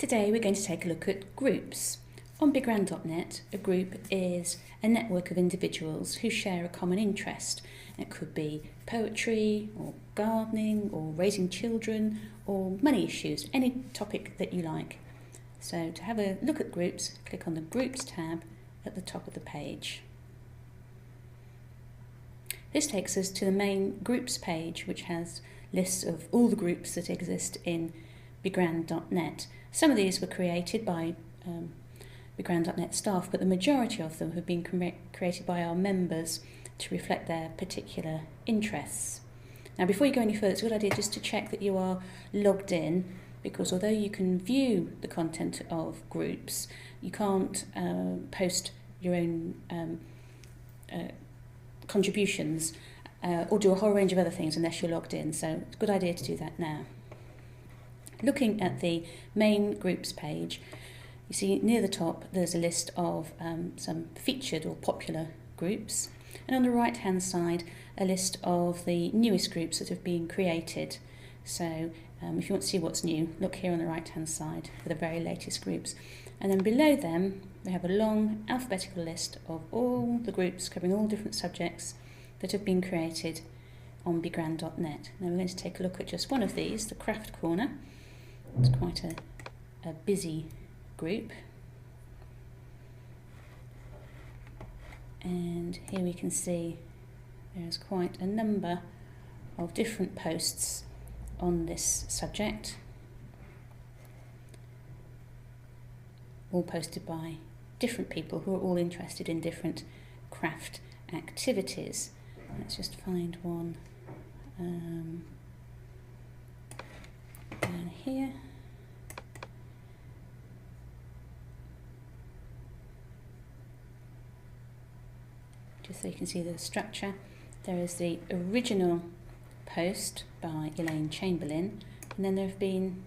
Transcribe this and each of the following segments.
Today we're going to take a look at groups. On BeGrand.net, a group is a network of individuals who share a common interest. It could be poetry, or gardening, or raising children, or money issues, any topic that you like. So to have a look at groups, click on the Groups tab at the top of the page. This takes us to the main groups page, which has lists of all the groups that exist in BeGrand.net. Some of these were created by BeGrand.net staff, but the majority of them have been created by our members to reflect their particular interests. Now, before you go any further, it's a good idea just to check that you are logged in, because although you can view the content of groups, you can't post your own contributions or do a whole range of other things unless you're logged in. So it's a good idea to do that now. Looking at the main groups page, you see near the top there's a list of some featured or popular groups, and on the right hand side a list of the newest groups that have been created. So if you want to see what's new, look here on the right hand side for the very latest groups, and then below them we have a long alphabetical list of all the groups covering all different subjects that have been created on BeGrand.net. Now we're going to take a look at just one of these, the Craft Corner. It's quite a busy group, and here we can see there's quite a number of different posts on this subject, all posted by different people who are all interested in different craft activities. Let's just find one down here. Just so you can see the structure, there is the original post by Elaine Chamberlain, and then there have been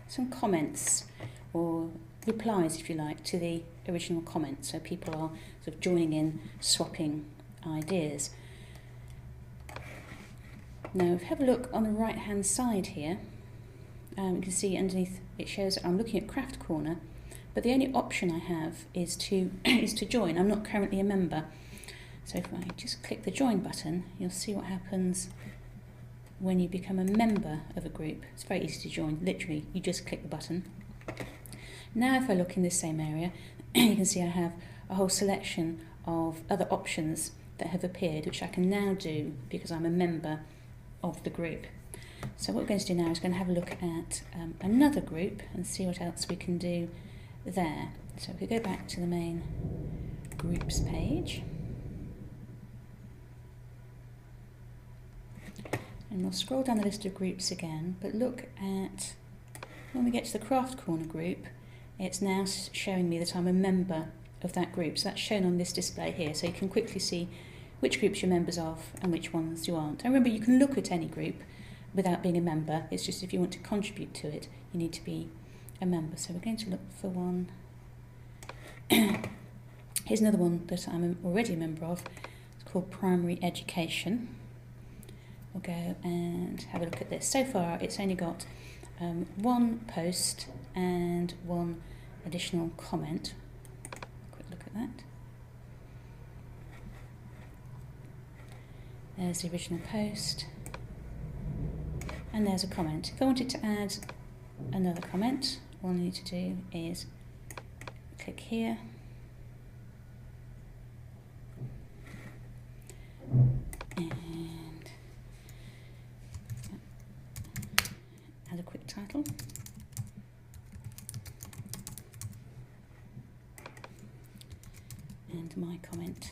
some comments or replies, if you like, to the original comment. So people are sort of joining in, swapping ideas. Now, if you have a look on the right hand side here, you can see underneath it shows that I'm looking at Craft Corner, but the only option I have is to join. I'm not currently a member. So if I just click the join button, you'll see what happens when you become a member of a group. It's very easy to join, literally, you just click the button. Now if I look in this same area, you can see I have a whole selection of other options that have appeared, which I can now do because I'm a member of the group. So what we're going to do now is going to have a look at another group and see what else we can do there. So if we go back to the main groups page, and we'll scroll down the list of groups again, but look at, when we get to the Craft Corner group, it's now showing me that I'm a member of that group. So that's shown on this display here, so you can quickly see which groups you're members of and which ones you aren't. And remember, you can look at any group without being a member. It's just if you want to contribute to it, you need to be a member. So we're going to look for one. Here's another one that I'm already a member of. It's called Primary Education. We'll go and have a look at this. So far it's only got one post and one additional comment. Quick look at that. There's the original post, and there's a comment. If I wanted to add another comment, all I need to do is click here, and add a quick title. And my comment.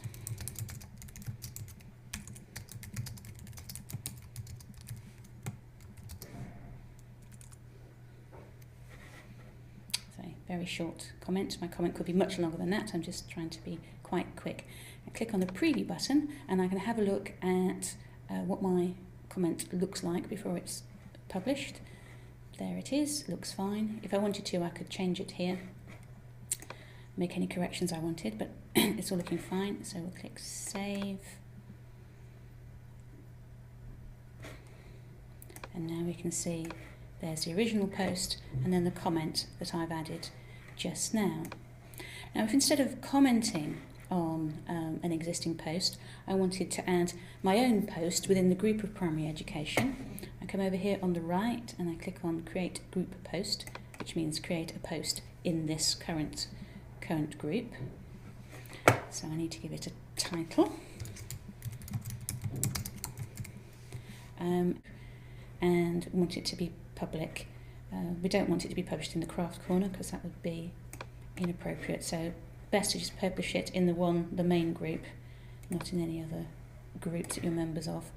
Very short comment. My comment could be much longer than that. I'm just trying to be quite quick. I click on the preview button and I can have a look at what my comment looks like before it's published. There it is, looks fine. If I wanted to, I could change it here, make any corrections I wanted, but it's all looking fine. So we'll click save. And now we can see There's the original post and then the comment that I've added just now. Now, if instead of commenting on an existing post, I wanted to add my own post within the group of primary education, I come over here on the right and I click on Create Group Post, which means create a post in this current group. So I need to give it a title. And want it to be public. We don't want it to be published in the craft corner because that would be inappropriate. So best to just publish it in the main group, not in any other groups that you're members of.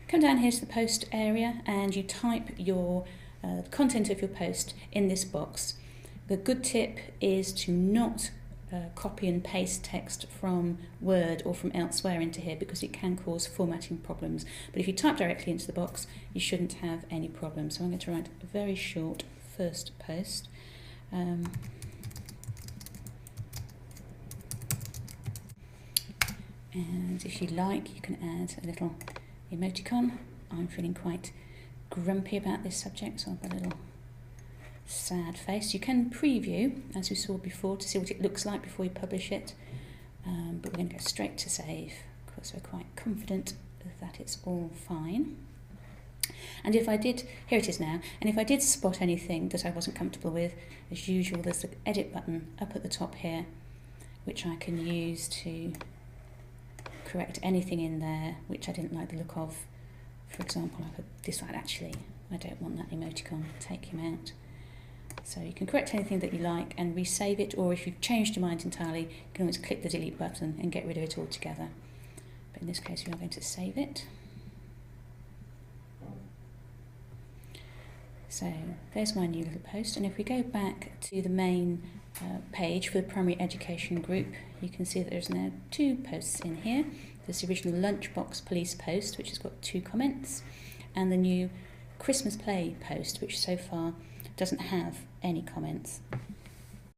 Come down here to the post area and you type your content of your post in this box. The good tip is to not copy and paste text from Word or from elsewhere into here because it can cause formatting problems. But if you type directly into the box, you shouldn't have any problems. So I'm going to write a very short first post. And if you like, you can add a little emoticon. I'm feeling quite grumpy about this subject, so I'll put a little sad face. You can preview, as we saw before, to see what it looks like before you publish it, but we're going to go straight to save because we're quite confident that it's all fine. And if I did, here it is now, and if I did spot anything that I wasn't comfortable with, as usual, there's the edit button up at the top here, which I can use to correct anything in there which I didn't like the look of. For example, I could decide, actually, I don't want that emoticon, take him out. So you can correct anything that you like and resave it, or if you've changed your mind entirely, you can always click the delete button and get rid of it altogether. But in this case, we are going to save it. So there's my new little post, and if we go back to the main page for the primary education group, you can see that there's now 2 posts in here. There's the original lunchbox police post, which has got 2 comments, and the new Christmas play post, which so far doesn't have any comments.